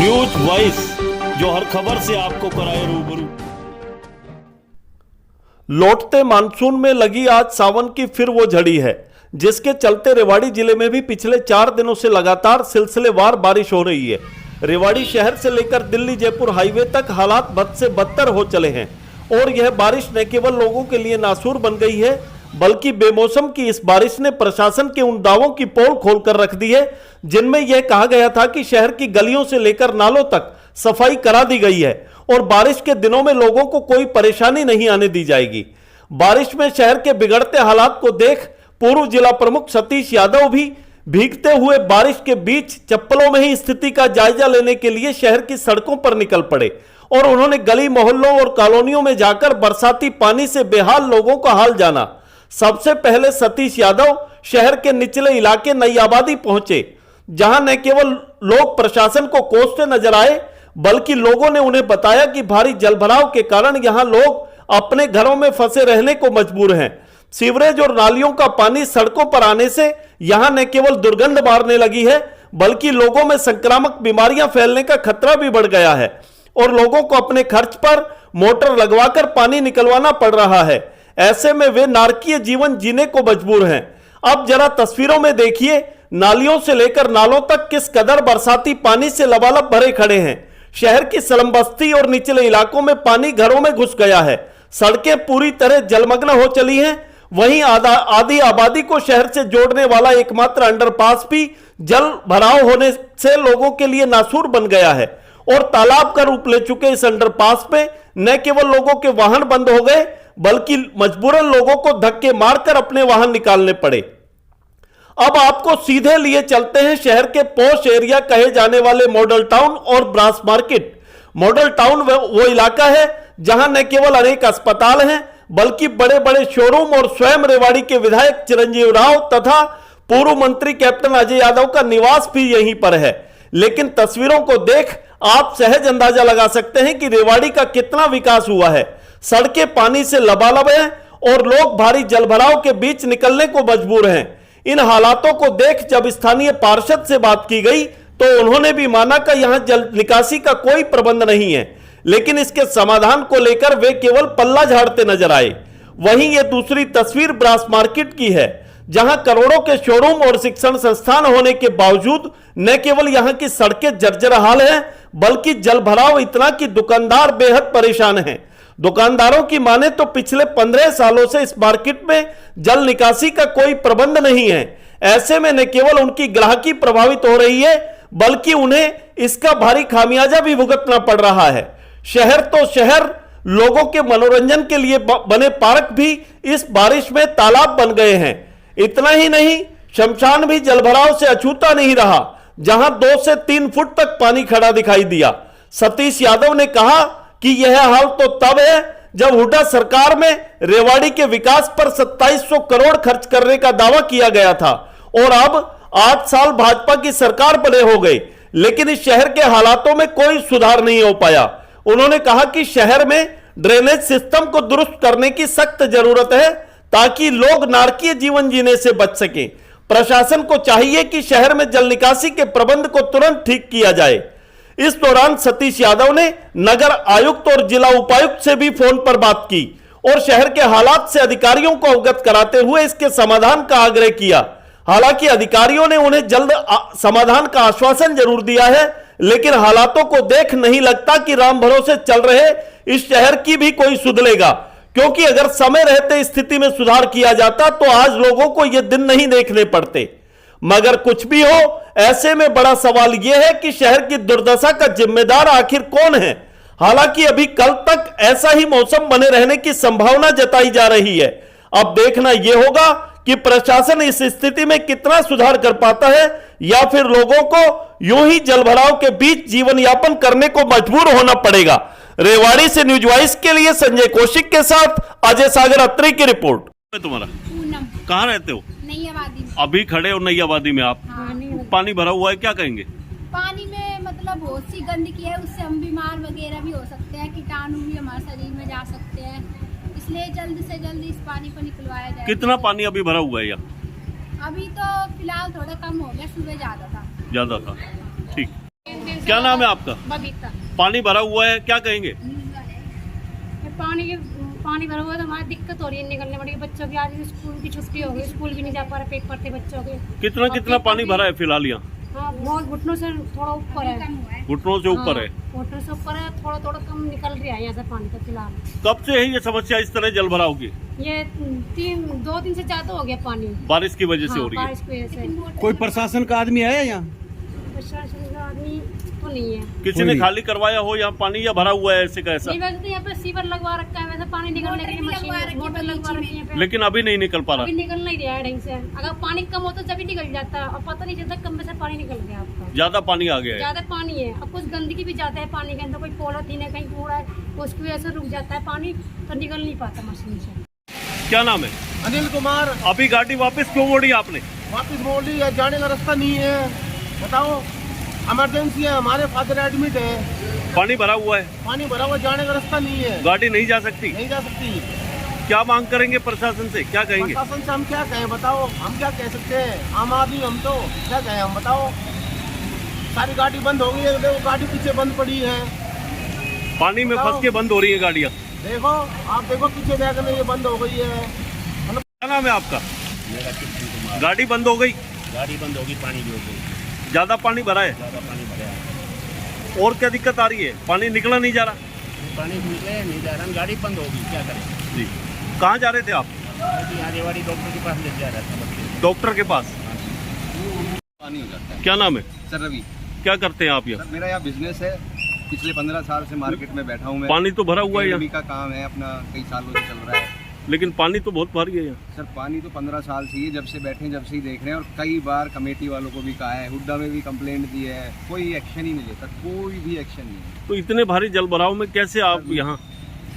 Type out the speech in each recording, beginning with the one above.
News voice, जो हर खबर से आपको कराए रूबरू। लौटते मानसून में लगी आज सावन की फिर वो झड़ी है, जिसके चलते रेवाड़ी जिले में भी पिछले 4 दिनों से लगातार सिलसिलेवार बारिश हो रही है। रेवाड़ी शहर से लेकर दिल्ली जयपुर हाईवे तक हालात बद से बदतर हो चले हैं और यह बारिश न केवल लोगों के लिए नासूर बन गई है, बल्कि बेमौसम की इस बारिश ने प्रशासन के उन दावों की पोल खोलकर रख दी है जिनमें यह कहा गया था कि शहर की गलियों से लेकर नालों तक सफाई करा दी गई है और बारिश के दिनों में लोगों को कोई परेशानी नहीं आने दी जाएगी। बारिश में शहर के बिगड़ते हालात को देख पूर्व जिला प्रमुख सतीश यादव भी भीगते हुए बारिश के बीच चप्पलों में ही स्थिति का जायजा लेने के लिए शहर की सड़कों पर निकल पड़े और उन्होंने गली मोहल्लों और कॉलोनियों में जाकर बरसाती पानी से बेहाल लोगों का हाल जाना। सबसे पहले सतीश यादव शहर के निचले इलाके नई आबादी पहुंचे, जहां न केवल लोग प्रशासन को कोसते नजर आए, बल्कि लोगों ने उन्हें बताया कि भारी जलभराव के कारण यहां लोग अपने घरों में फंसे रहने को मजबूर हैं। सीवरेज और नालियों का पानी सड़कों पर आने से यहां न केवल दुर्गंध मारने लगी है, बल्कि लोगों में संक्रामक बीमारियां फैलने का खतरा भी बढ़ गया है और लोगों को अपने खर्च पर मोटर लगवाकर पानी निकलवाना पड़ रहा है। ऐसे में वे नारकीय जीवन जीने को मजबूर हैं। अब जरा तस्वीरों में देखिए, नालियों से लेकर नालों तक किस कदर बरसाती पानी से लबालब भरे खड़े हैं। शहर की स्लम बस्ती और निचले इलाकों में पानी घरों में घुस गया है, सड़कें पूरी तरह जलमग्न हो चली हैं। वहीं आधी आबादी को शहर से जोड़ने वाला एकमात्र अंडरपास भी जल भराव होने से लोगों के लिए नासूर बन गया है और तालाब का रूप ले चुके इस अंडरपास में न केवल लोगों के वाहन बंद हो गए, बल्कि मजबूरन लोगों को धक्के मारकर अपने वाहन निकालने पड़े। अब आपको सीधे लिए चलते हैं शहर के पॉश एरिया कहे जाने वाले मॉडल टाउन और ब्रास मार्केट। मॉडल टाउन वो इलाका है जहां न केवल अनेक अस्पताल हैं, बल्कि बड़े बड़े शोरूम और स्वयं रेवाड़ी के विधायक चिरंजीव राव तथा पूर्व मंत्री कैप्टन अजय यादव का निवास भी यहीं पर है। लेकिन तस्वीरों को देख आप सहज अंदाजा लगा सकते हैं कि रेवाड़ी का कितना विकास हुआ है। सड़कें पानी से लबालब हैं और लोग भारी जलभराव के बीच निकलने को मजबूर हैं। इन हालातों को देख जब स्थानीय पार्षद से बात की गई तो उन्होंने भी माना कि यहां जल निकासी का कोई प्रबंध नहीं है, लेकिन इसके समाधान को लेकर वे केवल पल्ला झाड़ते नजर आए। वहीं यह दूसरी तस्वीर ब्रास मार्केट की है, जहां करोड़ों के शोरूम और शिक्षण संस्थान होने के बावजूद न केवल यहां की सड़कें जर्जर हाल हैं, बल्कि जलभराव इतना कि दुकानदार बेहद परेशान हैं। दुकानदारों की माने तो पिछले 15 सालों से इस मार्केट में जल निकासी का कोई प्रबंध नहीं है। ऐसे में न केवल उनकी ग्राहकी प्रभावित हो रही है, बल्कि उन्हें इसका भारी खामियाजा भी भुगतना पड़ रहा है। शहर तो शहर, लोगों के मनोरंजन के लिए बने पार्क भी इस बारिश में तालाब बन गए हैं। इतना ही नहीं, शमशान भी जलभराव से अछूता नहीं रहा, जहां 2 से 3 फुट तक पानी खड़ा दिखाई दिया। सतीश यादव ने कहा कि यह हाल तो तब है जब हुड्डा सरकार में रेवाड़ी के विकास पर 2700 करोड़ खर्च करने का दावा किया गया था और अब 8 साल भाजपा की सरकार बने हो गई, लेकिन इस शहर के हालातों में कोई सुधार नहीं हो पाया। उन्होंने कहा कि शहर में ड्रेनेज सिस्टम को दुरुस्त करने की सख्त जरूरत है ताकि लोग नारकीय जीवन जीने से बच सकें। प्रशासन को चाहिए कि शहर में जल निकासी के प्रबंध को तुरंत ठीक किया जाए। इस दौरान सतीश यादव ने नगर आयुक्त और जिला उपायुक्त से भी फोन पर बात की और शहर के हालात से अधिकारियों को अवगत कराते हुए इसके समाधान का आग्रह किया। हालांकि अधिकारियों ने उन्हें जल्द समाधान का आश्वासन जरूर दिया है, लेकिन हालातों को देख नहीं लगता कि राम भरोसे चल रहे इस शहर की भी कोई सुधरेगा, क्योंकि अगर समय रहते स्थिति में सुधार किया जाता तो आज लोगों को ये दिन नहीं देखने पड़ते। मगर कुछ भी हो, ऐसे में बड़ा सवाल यह है कि शहर की दुर्दशा का जिम्मेदार आखिर कौन है। हालांकि अभी कल तक ऐसा ही मौसम बने रहने की संभावना जताई जा रही है। अब देखना यह होगा कि प्रशासन इस स्थिति में कितना सुधार कर पाता है या फिर लोगों को यूं ही जलभराव के बीच जीवन यापन करने को मजबूर होना पड़ेगा। रेवाड़ी से न्यूज वॉइस के लिए संजय कौशिक के साथ अजय सागर अत्री की रिपोर्ट। तुम्हारा कहाँ रहते हो? नई आबादी में। अभी खड़े हो नई आबादी में आप? हाँ, पानी भरा हुआ है, क्या कहेंगे? पानी में मतलब बहुत सी गंदगी है, उससे हम बीमार वगैरह भी हो सकते हैं, कीटाणु भी हमारे शरीर में जा सकते हैं, इसलिए जल्द से जल्द इस पानी को निकलवाया जाए। कितना पानी अभी भरा हुआ है यहाँ? अभी तो फिलहाल थोड़ा कम हो गया, सुबह ज्यादा था। ठीक। 3 दिन क्या नाम है आपका? बबीता। पानी भरा हुआ है, क्या कहेंगे? ये पानी भरा हुआ है तो हमारी दिक्कत हो रही है निकलने में। बच्चों की आज स्कूल की छुट्टी हो गई, स्कूल भी नहीं जा पा रहे, पेपर थे बच्चों के। कितना पानी भरा है फिलहाल यहाँ? हाँ, बहुत घुटनों से थोड़ा ऊपर है। घुटनों से ऊपर है? घुटनों से ऊपर है, थोड़ा थोड़ा कम निकल रहा है यहाँ से पानी तो फिलहाल। कब से है ये समस्या इस तरह जल भराव की? ये 2 दिन से ज्यादा हो गया पानी, बारिश की वजह से हो रही है। बारिश की वजह से। कोई प्रशासन का आदमी आया यहाँ? प्रशासन का आदमी तो नहीं है। किसी ने खाली करवाया हो यहाँ पानी, या भरा हुआ है ऐसे कैसा? नहीं, वैसे तो यहाँ पे सीवर लगवा रखा है, वैसे पानी निकलने के लिए मशीन मोटर लगवा रखी है यहाँ पे। लेकिन अभी नहीं निकल पा अभी रहा। निकल नहीं रहा है ढंग से। अगर पानी कम हो तो जब ही निकल जाता है, और पता नहीं चलता कम में से पानी निकल गया आपका। ज्यादा पानी आ गया है? ज्यादा पानी है, अब कुछ गंदगी भी जाता है पानी के अंदर, कोई पॉलिथीन है, कहीं कूड़ा है, उसकी वजह से रुक जाता है पानी, तो निकल नहीं पाता मशीन से। क्या नाम है? अनिल कुमार। अभी गाड़ी वापस क्यों मोड़ी आपने? वापिस मोड़ ली है, जाने का रास्ता नहीं है। बताओ, इमरजेंसी है, हमारे फादर एडमिट है। पानी भरा हुआ है, पानी भरा हुआ, जाने का रास्ता नहीं है, गाड़ी नहीं जा सकती। नहीं जा सकती। क्या मांग करेंगे प्रशासन से, क्या कहेंगे? प्रशासन से हम क्या कहें बताओ, हम क्या कह सकते हैं, आम आदमी हम तो क्या कहें हम बताओ। सारी गाड़ी बंद हो गई है, देखो गाड़ी पीछे बंद पड़ी है, पानी में फंस के बंद हो रही है गाड़ियाँ। देखो आप देखो पीछे बैग में ये बंद हो गई है। क्या नाम है आपका? मेरा किशन कुमार। गाड़ी बंद हो गई? गाड़ी बंद होगी, पानी भी हो गई, ज्यादा पानी भरा है? ज़्यादा पानी भरा है। और क्या दिक्कत आ रही है? पानी निकला नहीं जा रहा? पानी निकले नहीं जा रहा, गाड़ी बंद होगी, क्या करें। जी, कहाँ जा रहे थे आप? यहाँ रेवाड़ी डॉक्टर के पास ले जा रहा था बच्चे। डॉक्टर के पास? पानी हो जाता है। क्या नाम है? सर रवि। क्या करते हैं आप यहाँ? सर मेरा यहाँ बिजनेस है, पिछले 15 साल से मार्केट में बैठा हूँ मैं। पानी तो भरा हुआ है एकेडमी यहाँ, का काम है अपना, कई सालों से चल रहा है। लेकिन पानी तो बहुत भारी है यहाँ। सर पानी तो 15 साल से ही, जब से बैठे हैं, जब से ही देख रहे हैं, और कई बार कमेटी वालों को भी कहा है, हुड्डा में भी कंप्लेंट दी है, कोई एक्शन ही नहीं लेता, कोई भी एक्शन नहीं है। तो इतने भारी जल भराव में कैसे आप यहाँ?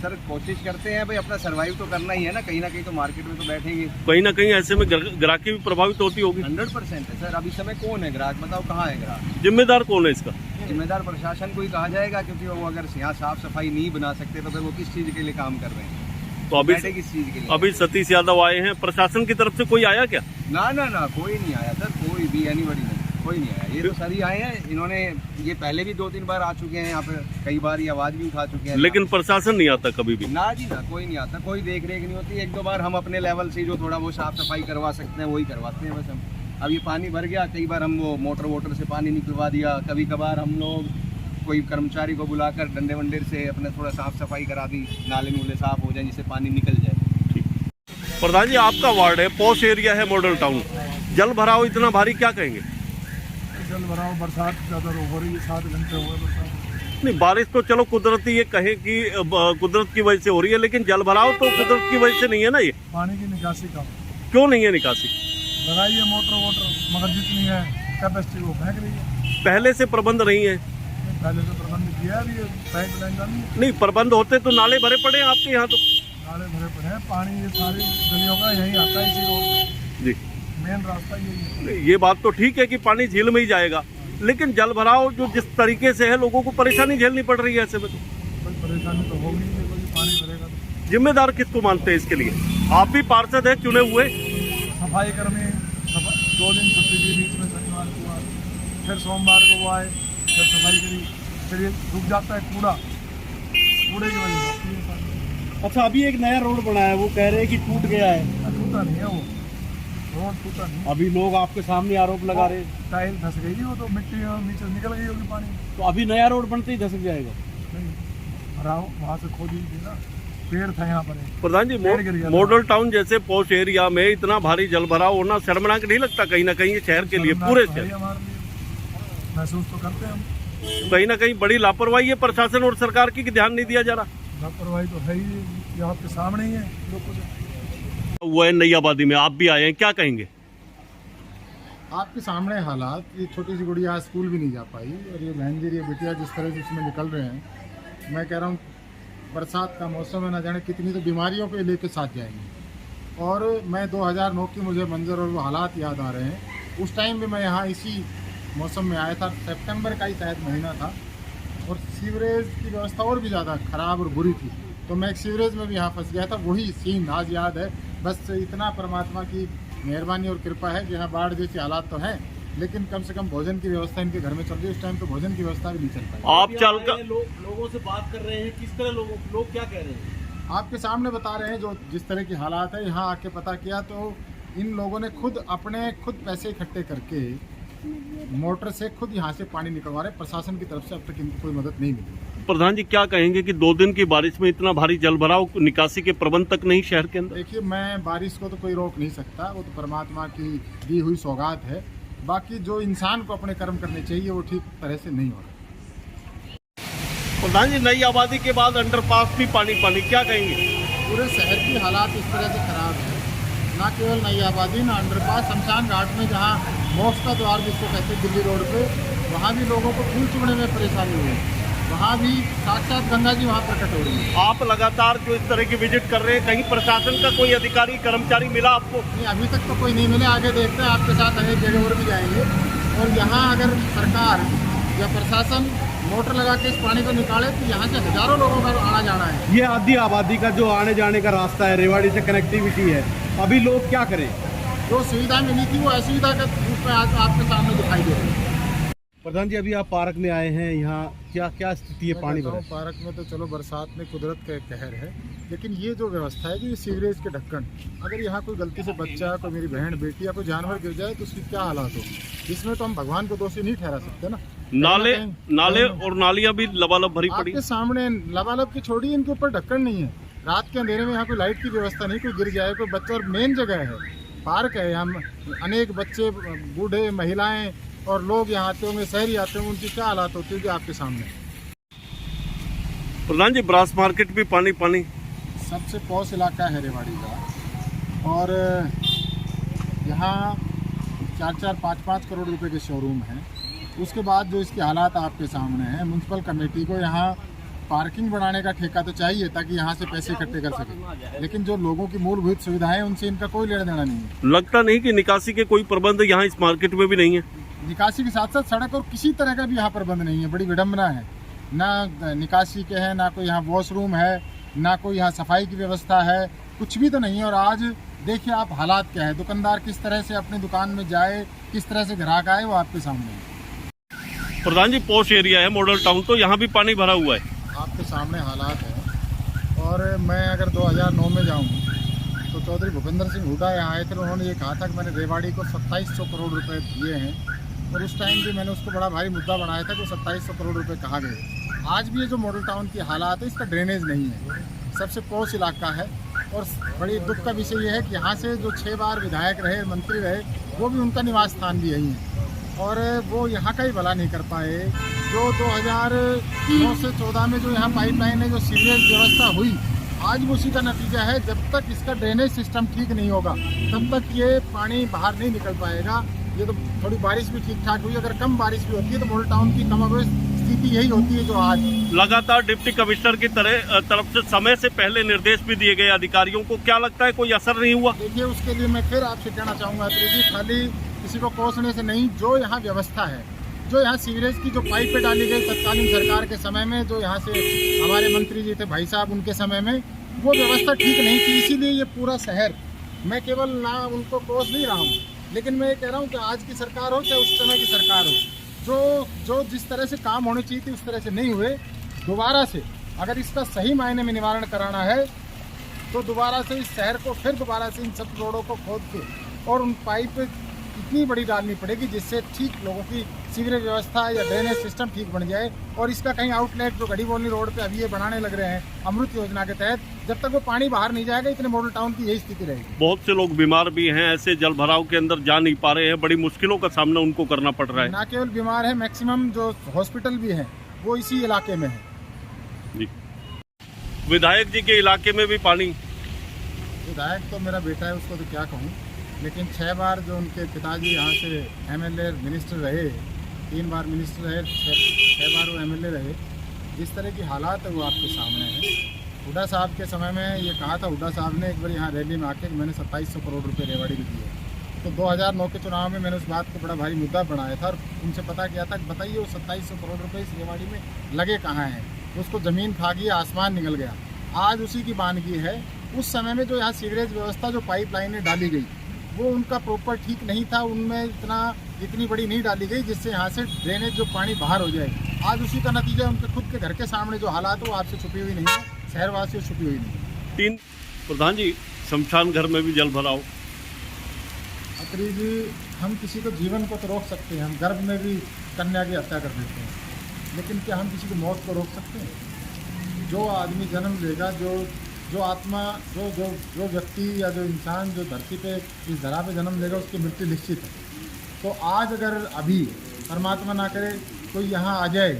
सर कोशिश करते हैं भाई, अपना सर्वाइव तो करना ही है ना, कहीं तो मार्केट में तो बैठेंगे। कहीं ना कहीं ऐसे में ग्राहकी भी प्रभावित होती होगी। 100% है सर। अभी समय कौन है ग्राहक, बताओ कहाँ है ग्राहक? जिम्मेदार कौन है इसका? जिम्मेदार प्रशासन को ही कहा जाएगा, क्योंकि वो अगर यहाँ साफ सफाई नहीं बना सकते तो फिर वो किस चीज़ के लिए काम कर रहे हैं, तो अभी बैठे किस चीज़ के लिए? अभी सतीश यादव आए हैं, प्रशासन की तरफ से कोई आया क्या? ना ना ना, कोई नहीं आया सर, कोई भी एनीबॉडी नहीं, कोई नहीं आया। ये तो सर ही आए हैं, इन्होंने ये पहले भी 2-3 बार आ चुके हैं यहाँ पे, कई बार ये आवाज़ भी उठा चुके हैं, लेकिन प्रशासन नहीं आता कभी भी। ना जी ना, कोई नहीं आता, कोई देख रेख नहीं होती। 1-2 बार हम अपने लेवल से जो थोड़ा वो साफ सफाई करवा सकते हैं वही करवाते हैं बस हम। अब ये पानी भर गया, कई बार हम वो मोटर से पानी निकलवा दिया, कभी कभार हम लोग कोई कर्मचारी को बुलाकर डंडे वंडे से अपने थोड़ा साफ सफाई करा दी, नाले नूले साफ हो जाए जिससे पानी निकल जाए। प्रधान जी, आपका वार्ड है, पॉश एरिया है, मॉडल टाउन, जल भराव इतना भारी, क्या कहेंगे? जल भराव बरसात ज़्यादा हो रही है, 7 घंटे हो गए बरसात। नहीं, बारिश तो चलो कुदरती ये कहें कि कुदरत की वजह से हो रही है, लेकिन जल भराव तो कुदरत की वजह से नहीं है ना। ये पानी की निकासी का क्यों नहीं है निकासी? लगाई है मोटर, मगर जितनी है कैपेसिटी वो फेंक रही है। पहले से प्रबंध नहीं है? पहले से प्रबंध किया है, अभी पाइपलाइन का नहीं, प्रबंध होते तो नाले भरे पड़े हैं आपके यहाँ तो। नाले भरे पड़े हैं, पानी ये सारी गलियों का यहीं आता है, इसी रोड जी, मेन रास्ता यही है। ये बात तो ठीक है कि पानी झील में ही जाएगा, लेकिन जल भराव जो जिस तरीके से है, लोगों को परेशानी झेलनी पड़ रही है ऐसे में। तो कोई परेशानी तो होगी नहीं, कोई पानी भरेगा तो। जिम्मेदार किसको मानते हैं इसके लिए? आप भी पार्षद है चुने हुए। सफाई कर्मी 2 दिन छुट्टी दी बीच में, शनिवार को आए, फिर सोमवार को वो आए, फिर सफाई करी, फिर ये रुक जाता है कूड़े की वजह से होती है सारी। अच्छा, अभी एक नया रोड बना है, वो कह रहे हैं कि टूट गया है। टूटा नहीं है वो रोड, टूटा नहीं। अभी लोग आपके सामने आरोप लगा रहे हैं। टाइल धस गई थी, वो तो मिट्टी नीचे निकल गई होगी पानी। तो अभी नया रोड बनते ही धसक जाएगा। नहीं, वहाँ से खोदी थी ना, पेड़ था यहाँ पर एक। प्रधान जी, पेड़ गिर गया था। मॉडल टाउन जैसे पॉश एरिया में इतना भारी जल भराव होना शर्मनाक नहीं लगता कहीं ना कहीं? ये शहर के लिए, पूरे शर्मनाक तो है शहर, हमारे लिए, महसूस तो करते हैं हम। कहीं ना कहीं बड़ी लापरवाही है प्रशासन और सरकार की कि ध्यान नहीं दिया जा रहा। लापरवाही तो है ही, ये आपके सामने ही है लोगों से। वो है नई आबादी में, आप भी आए हैं, क्या कहेंगे? आपके सामने हालात, ये छोटी सी गुड़िया आज स्कूल भी नहीं जा पाई, और ये बहन जी, ये बेटियाँ जिस तरह से इसमें निकल रहे हैं, मैं कह रहा हूँ बरसात का मौसम है, ना जाने कितनी तो बीमारियों को लेके साथ जाएंगे। और मैं 2009 की मुझे मंजर और वो हालात याद आ रहे हैं। उस टाइम भी मैं यहाँ इसी मौसम में आया था, सितंबर का ही शायद महीना था, और सीवरेज की व्यवस्था और भी ज़्यादा ख़राब और बुरी थी, तो मैं एक सीवरेज में भी यहाँ फंस गया था। वही सीन आज याद है। बस इतना परमात्मा की मेहरबानी और कृपा है कि यहाँ बाढ़ जैसे हालात तो हैं, लेकिन कम से कम भोजन की व्यवस्था इनके घर में चल रही है। उस टाइम तो भोजन की व्यवस्था भी नहीं चल पाई। आप चाल का लोगों से बात कर रहे हैं, किस तरह लोग क्या कह रहे हैं? आपके सामने बता रहे हैं जो जिस तरह की हालात है। यहाँ आके पता किया तो इन लोगों ने खुद पैसे इकट्ठे करके मोटर से खुद यहाँ से पानी निकलवा रहे। प्रशासन की तरफ से अब तक इनको कोई मदद नहीं मिली। प्रधान जी क्या कहेंगे कि 2 दिन की बारिश में इतना भारी जल भराव, निकासी के प्रबंध तक नहीं शहर के अंदर? देखिए, मैं बारिश को तो कोई रोक नहीं सकता, वो तो परमात्मा की दी हुई सौगात है। बाकी जो इंसान को अपने कर्म करने चाहिए वो ठीक तरह से नहीं हो रहा। प्रधान जी, नई आबादी के बाद अंडरपास भी पानी, क्या कहेंगे? पूरे शहर की हालात इस तरह से खराब है, ना केवल नई आबादी, ना अंडरपास। शमशान घाट में जहाँ मोक्ष का द्वार जिसको कहते हैं दिल्ली रोड पे, वहाँ भी लोगों को फूल चुभने में परेशानी हुई। वहाँ भी साक्षात गंगा जी वहाँ प्रकट हो रही है। आप लगातार जो इस तरह की विजिट कर रहे हैं, कहीं प्रशासन का कोई अधिकारी कर्मचारी मिला आपको? नहीं, अभी तक तो कोई नहीं मिले। आगे देखते हैं, आपके साथ अनेक जगह और भी जाएंगे। और यहाँ अगर सरकार या प्रशासन मोटर लगा के इस पानी को निकाले तो यहाँ से हजारों लोगों का आना जाना है। ये आधी आबादी का जो आने जाने का रास्ता है, रेवाड़ी से कनेक्टिविटी है, अभी लोग क्या करें? जो सुविधा मिली थी वो असुविधा के रूप में आज आपके सामने दिखाई दे रही है। प्रधान जी, अभी आप पार्क में आए हैं, यहाँ क्या स्थिति है? पानी भरा पार्क में तो चलो बरसात में कुदरत का एक कहर है, लेकिन ये जो व्यवस्था है कि ये सीवरेज के ढक्कन, अगर यहाँ कोई गलती से बच्चा, कोई मेरी बहन, बेटी या कोई जानवर गिर जाए तो उसकी क्या हालात हो। इसमें तो हम भगवान को दोषी नहीं ठहरा सकते ना। नाले और नालियाँ भी लबालब भरी पड़ी। आपके सामने लबालब की छोड़ी, इनके ऊपर ढक्कन नहीं है। रात के अंधेरे में यहाँ कोई लाइट की व्यवस्था नहीं, कोई गिर जाए कोई बच्चा। और मेन जगह है, पार्क है, हम अनेक बच्चे, बूढ़े, महिलाएं और लोग यहाँ आते होंगे, शहरी आते होंगे, उनकी क्या हालात होती है आपके सामने। प्रधान जी, ब्रास मार्केट भी पानी सबसे पॉश इलाका है रेवाड़ी का, और यहाँ 4-4, 5-5 करोड़ रुपए के शोरूम हैं। उसके बाद जो इसके हालात आपके सामने हैं, म्यूनसिपल कमेटी को यहाँ पार्किंग बनाने का ठेका तो चाहिए ताकि यहाँ से पैसे इकट्ठे कर सके, लेकिन जो लोगों की मूलभूत सुविधाएं उनसे इनका कोई लेना देना नहीं है। लगता नहीं कि निकासी के कोई प्रबंध यहाँ इस मार्केट में भी नहीं है? निकासी के साथ साथ सड़क और किसी तरह का भी यहाँ प्रबंध नहीं है। बड़ी विडम्बना है, ना निकासी के है, ना कोई यहाँ वॉशरूम है, ना कोई यहाँ सफाई की व्यवस्था है, कुछ भी तो नहीं है। और आज देखिए आप हालात क्या है, दुकानदार किस तरह से अपनी दुकान में जाए, किस तरह से ग्राहक आए, वो आपके सामने है। प्रधान जी, पॉश एरिया है मॉडल टाउन, तो यहाँ भी पानी भरा हुआ है, आपके सामने हालात है। और मैं अगर 2009 में जाऊँ तो चौधरी भूपेंद्र सिंह हुड्डा यहाँ आए थे, उन्होंने ये कहा था कि मैंने रेवाड़ी को 2700 करोड़ रुपए दिए हैं, और उस टाइम भी मैंने उसको बड़ा भारी मुद्दा बनाया था कि 2700 करोड़ रुपए कहा गए। आज भी ये जो मॉडल टाउन की हालात है, इसका ड्रेनेज नहीं है, सबसे पॉश इलाका है। और बड़ी दुख का विषय ये है कि यहाँ से जो 6 बार विधायक रहे, मंत्री रहे, वो भी उनका निवास स्थान भी यही है, और वो यहाँ का ही भला नहीं कर पाए। जो 2009 से 14 में जो यहाँ पाइपलाइन है, जो सीवरेज व्यवस्था हुई, आज उसी का नतीजा है। जब तक इसका ड्रेनेज सिस्टम ठीक नहीं होगा तब तक ये पानी बाहर नहीं निकल पाएगा। ये तो थोड़ी बारिश भी ठीक ठाक हुई, अगर कम बारिश भी होती है तो मॉडल टाउन की कमोबेश स्थिति यही होती है जो आज। लगातार डिप्टी कमिश्नर की तरफ से समय से पहले निर्देश भी दिए गए अधिकारियों को, क्या लगता है कोई असर नहीं हुआ? देखिए, उसके लिए मैं फिर आपसे कहना चाहूँगा जी, खाली किसी को कोसने से नहीं, जो यहाँ व्यवस्था है, जो यहाँ सीवरेज की जो पाइपें डाली गई तत्कालीन सरकार के समय में, जो यहाँ से हमारे मंत्री जी थे भाई साहब, उनके समय में वो व्यवस्था ठीक नहीं थी। इसीलिए ये पूरा शहर, मैं केवल ना उनको कोस नहीं रहा हूँ, लेकिन मैं ये कह रहा हूँ कि आज की सरकार हो चाहे उस समय की सरकार हो, जो जिस तरह से काम होने चाहिए थे उस तरह से नहीं हुए। दोबारा से अगर इसका सही मायने में निवारण कराना है तो दोबारा से इस शहर को फिर दोबारा से इन सब रोडों को खोद के और उन पाइप इतनी बड़ी डालनी पड़ेगी जिससे ठीक लोगों की सीवरेज व्यवस्था या ड्रेनेज सिस्टम ठीक बन जाए। और इसका कहीं आउटलेट जो गढ़ीबोली रोड पे अभी ये बनाने लग रहे हैं अमृत योजना के तहत, जब तक वो पानी बाहर नहीं जाएगा इतने मॉडल टाउन की यही स्थिति रहेगी। बहुत से लोग बीमार भी हैं, ऐसे जल भराव के अंदर जा नहीं पा रहे हैं, बड़ी मुश्किलों का सामना उनको करना पड़ रहा है। ना केवल बीमार है, मैक्सिमम जो हॉस्पिटल भी हैं वो इसी इलाके में है। विधायक जी के इलाके में भी पानी? विधायक तो मेरा बेटा है, उसको तो क्या कहूँ, लेकिन 6 बार जो उनके पिताजी यहाँ से MLA मिनिस्टर रहे, 3 बार मिनिस्टर रहे, 6 बार वो MLA रहे, जिस तरह की हालात है वो आपके सामने है। हुड्डा साहब के समय में ये कहा था, हुड्डा साहब ने एक बार यहाँ रैली में आके मैंने 2700 करोड़ रुपये रेवाड़ी को दिए। तो 2009 के चुनाव में मैंने उस बात को बड़ा भारी मुद्दा बनाया था और उनसे पता किया था कि बताइए वो 2700 करोड़ रुपये इस रेवाड़ी में लगे कहाँ हैं। उसको ज़मीन खा गई, आसमान निकल गया। आज उसी की बानगी है। उस समय में जो यहाँ सीवरेज व्यवस्था, जो पाइप लाइनें डाली गई, वो उनका प्रॉपर ठीक नहीं था, उनमें इतना इतनी बड़ी नहीं डाली गई जिससे यहाँ से ड्रेनेज जो पानी बाहर हो जाए। आज उसी का नतीजा उनके खुद के घर के सामने जो हालात हो आपसे छुपी हुई नहीं है, शहरवासियों से छुपी हुई नहीं है। 3 प्रधान जी, शमशान घर में भी जल भराव। अत्री जी, हम किसी को जीवन को तो रोक सकते हैं, हम गर्भ में भी कन्या की हत्या कर देते हैं, लेकिन क्या हम किसी की मौत को रोक सकते हैं? जो आदमी जन्म लेगा, जो आत्मा, जो व्यक्ति या जो इंसान जो धरती पे इस धरा पे जन्म लेगा उसकी मृत्यु निश्चित है। तो आज अगर अभी परमात्मा ना करे कोई यहाँ आ जाए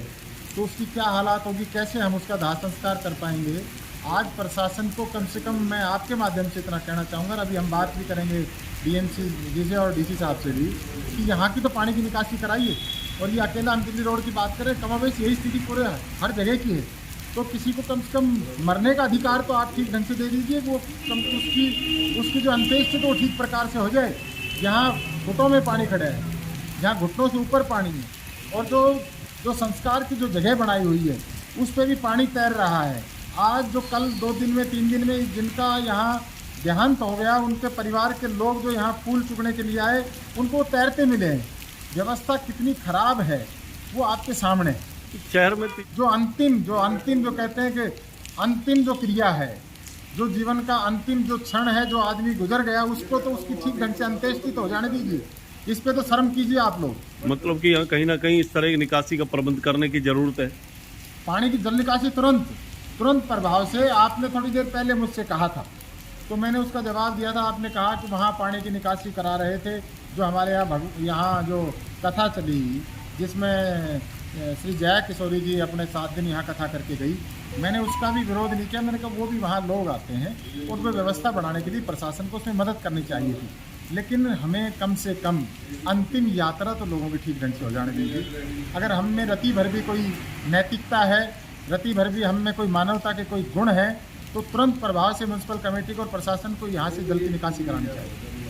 तो उसकी क्या हालात होगी, कैसे हम उसका दाह संस्कार कर पाएंगे? आज प्रशासन को कम से कम मैं आपके माध्यम से इतना कहना चाहूँगा, अभी हम बात भी करेंगे डीएमसी डीसी और डीसी साहब से भी, कि यहाँ की तो पानी की निकासी कराइए। और ये अकेला हम दिल्ली रोड की बात करें, कमावेश यही स्थिति पूरे हर जगह की है। तो किसी को कम से कम मरने का अधिकार तो आप ठीक ढंग से दे दीजिए, वो उसकी जो अंत्येष्टि तो ठीक प्रकार से हो जाए। यहाँ घुटनों में पानी खड़ा है, यहाँ घुटनों से ऊपर पानी है, और जो संस्कार की जो जगह बनाई हुई है उस पर भी पानी तैर रहा है। आज जो कल 2 दिन में 3 दिन में जिनका यहाँ देहांत हो गया, उनके परिवार के लोग जो यहाँ फूल चुगने के लिए आए उनको तैरते मिले हैं। व्यवस्था कितनी खराब है वो आपके सामने। शहर में जो अंतिम जो कहते हैं कि अंतिम जो क्रिया है, जो जीवन का अंतिम जो क्षण है, जो आदमी गुजर गया, उसको तो उसकी ठीक ढंग से अंत्येष्टि तो हो जाने दीजिए। इस पे तो शर्म कीजिए आप लोग। मतलब कि यहाँ कहीं ना कहीं इस तरह की निकासी का प्रबंध करने की जरूरत है। पानी की जल निकासी तुरंत प्रभाव से। आपने थोड़ी देर पहले मुझसे कहा था तो मैंने उसका जवाब दिया था। आपने कहा कि वहाँ पानी की निकासी करा रहे थे, जो हमारे यहाँ जो कथा चली जिसमें श्री जया किशोरी जी अपने 7 दिन यहाँ कथा करके गई, मैंने उसका भी विरोध नहीं किया। मैंने कहा वो भी वहाँ लोग आते हैं, उनको व्यवस्था बढ़ाने के लिए प्रशासन को उसमें मदद करनी चाहिए थी, लेकिन हमें कम से कम अंतिम यात्रा तो लोगों की ठीक ढंग से हो जाने दीजिए। अगर हम में रति भर भी कोई नैतिकता है, रति भर भी हम में कोई मानवता के कोई गुण है, तो तुरंत प्रभाव से म्यूनसिपल कमेटी को और प्रशासन को यहाँ से जल की निकासी करानी चाहिए।